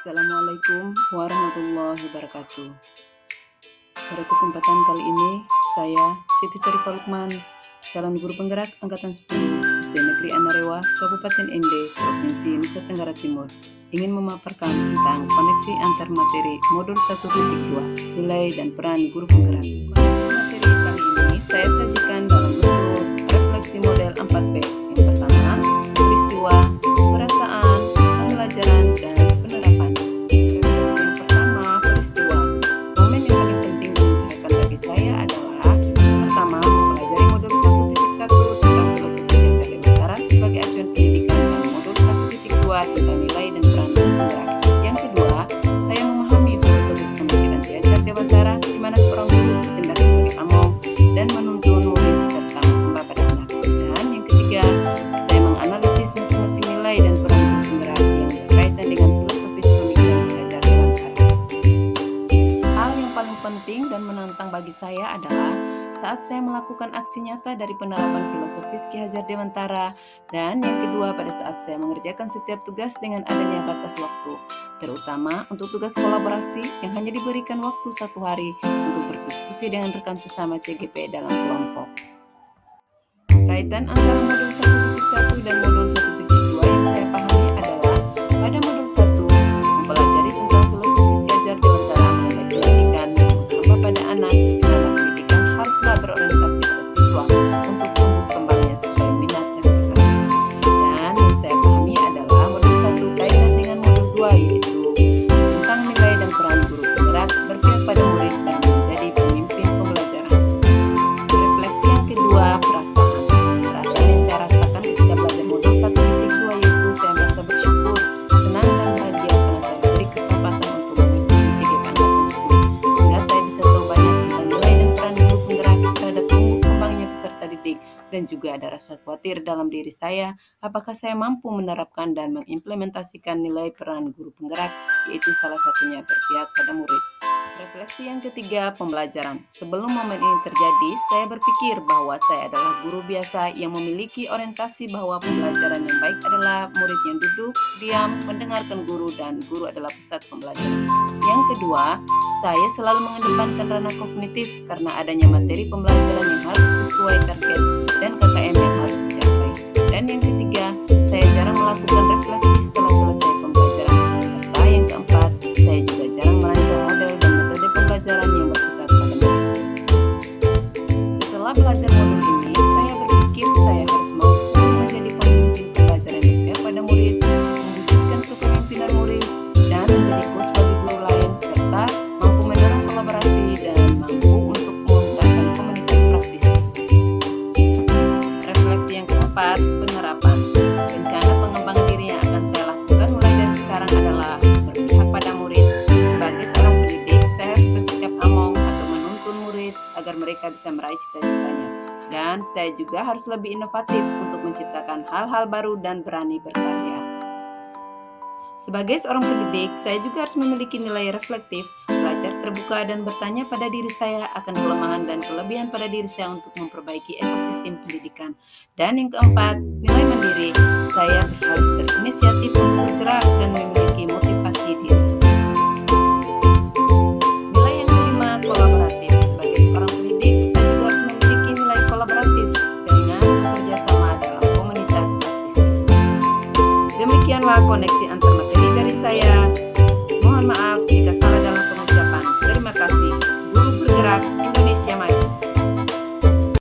Assalamualaikum warahmatullahi wabarakatuh. Pada kesempatan kali ini, saya Siti Syarifah Lukman, calon guru penggerak Angkatan 10 SD Negeri Anarewa, Kabupaten Ende, Provinsi Nusa Tenggara Timur, ingin memaparkan tentang koneksi antar materi modul 1.2, nilai dan peran guru penggerak. Koneksi materi kali ini saya sajikan dalam bentuk refleksi model 4P. Yang pertama, peristiwa, perasaan, pembelajaran, dan penerapan. Refleksi yang pertama, peristiwa. Momen yang paling penting dan mencerahkan bagi saya adalah pertama, mempelajari modul 1.1 tentang filosofi Hajar Dewantara sebagai acuan pendidikan dan modul 1.2 tentang nilai dan peran guru penggerak. Yang kedua, saya memahami filosofis pemikiran Ki Hajar Dewantara di mana seorang guru bertindak sebagai among dan menuntun murid serta hamba pada anak. Dan yang ketiga, saya menganalisis masing-masing nilai dan peran guru penggerak yang berkaitan dengan filosofis pemikiran Ki Hajar Dewantara. Hal yang paling penting dan menantang bagi saya adalah saat saya melakukan aksi nyata dari penerapan filosofis Ki Hajar Dewantara, dan yang kedua pada saat saya mengerjakan setiap tugas dengan adanya batas waktu, terutama untuk tugas kolaborasi yang hanya diberikan waktu 1 hari untuk berdiskusi dengan rekan sesama CGP dalam kelompok. Kaitan antara modul 1.1 dan modul 1.2 yang saya pahami adalah pada modul 1 mempelajari tentang filosofis Ki Hajar Dewantara mengenai pendidikan yang berhampa pada anak, di mana pendidikan haruslah berorientasi pada siswa untuk tumbuh kembangnya sesuai minat dan bakatnya. Dan yang saya pahami adalah modul 1 kaitan dengan modul 2, yaitu tentang nilai dan peran guru penggerak berpihak pada murid dan menjadi pemimpin pembelajaran. Refleksi yang kedua, perasaan. Perasaan yang saya rasakan ketika belajar modul 1.2 yaitu saya merasa bersyukur, senang dan bahagia karena saya diberi kesempatan untuk mengikuti CGP Angkatan 10, sehingga saya bisa tahu banyak tentang nilai dan peran guru penggerak terhadap tumbuh kembangnya peserta didik, dan juga ada rasa khawatir dalam diri saya apakah saya mampu menerapkan dan mengimplementasikan nilai peran guru penggerak, yaitu salah satunya berpihak pada murid. Refleksi yang ketiga, pembelajaran. Sebelum momen ini terjadi, saya berpikir bahwa saya adalah guru biasa yang memiliki orientasi bahwa pembelajaran yang baik adalah murid yang duduk, diam, mendengarkan guru, dan guru adalah pusat pembelajaran. Yang kedua, saya selalu mengedepankan ranah kognitif karena adanya materi pembelajaran yang harus sesuai target dan KKM yang harus dicapai. Dan yang ketiga, saya jarang melakukan refleksi setelah selesai pembelajaran. Serta yang keempat, saya juga jarang merancang model dan metode pembelajaran yang berpusat pada murid. Setelah belajar modul ini, saya berpikir saya harus mampu menjadi pemimpin pembelajaran yang berpihak pada murid, mewujudkan kepemimpinan murid, dan menjadi coach bagi guru lain, serta mampu mendorong kolaborasi dan mampu untuk mengembangkan komunitas praktisi. Refleksi yang keempat, penerapan. Rencana pengembangan diri yang akan saya lakukan mulai dari sekarang adalah berpihak pada murid. Sebagai seorang pendidik, saya harus bersikap among atau menuntun murid agar mereka bisa meraih cita-citanya. Dan saya juga harus lebih inovatif untuk menciptakan hal-hal baru dan berani berkarya. Sebagai seorang pendidik, saya juga harus memiliki nilai reflektif, belajar terbuka dan bertanya pada diri saya akan kelemahan dan kelebihan pada diri saya untuk memperbaiki ekosistem pendidikan. Dan yang keempat, nilai mandiri. Saya harus berinisiatif untuk bergerak dan memiliki motivasi diri. Nilai yang kelima, kolaboratif. Sebagai seorang pendidik, saya juga harus memiliki nilai kolaboratif dengan bekerja sama dalam komunitas praktisi. Demikianlah koneksi antar materi dari saya. Mohon maaf jika salah dalam pengucapan. Terima kasih. Guru bergerak Indonesia Maju.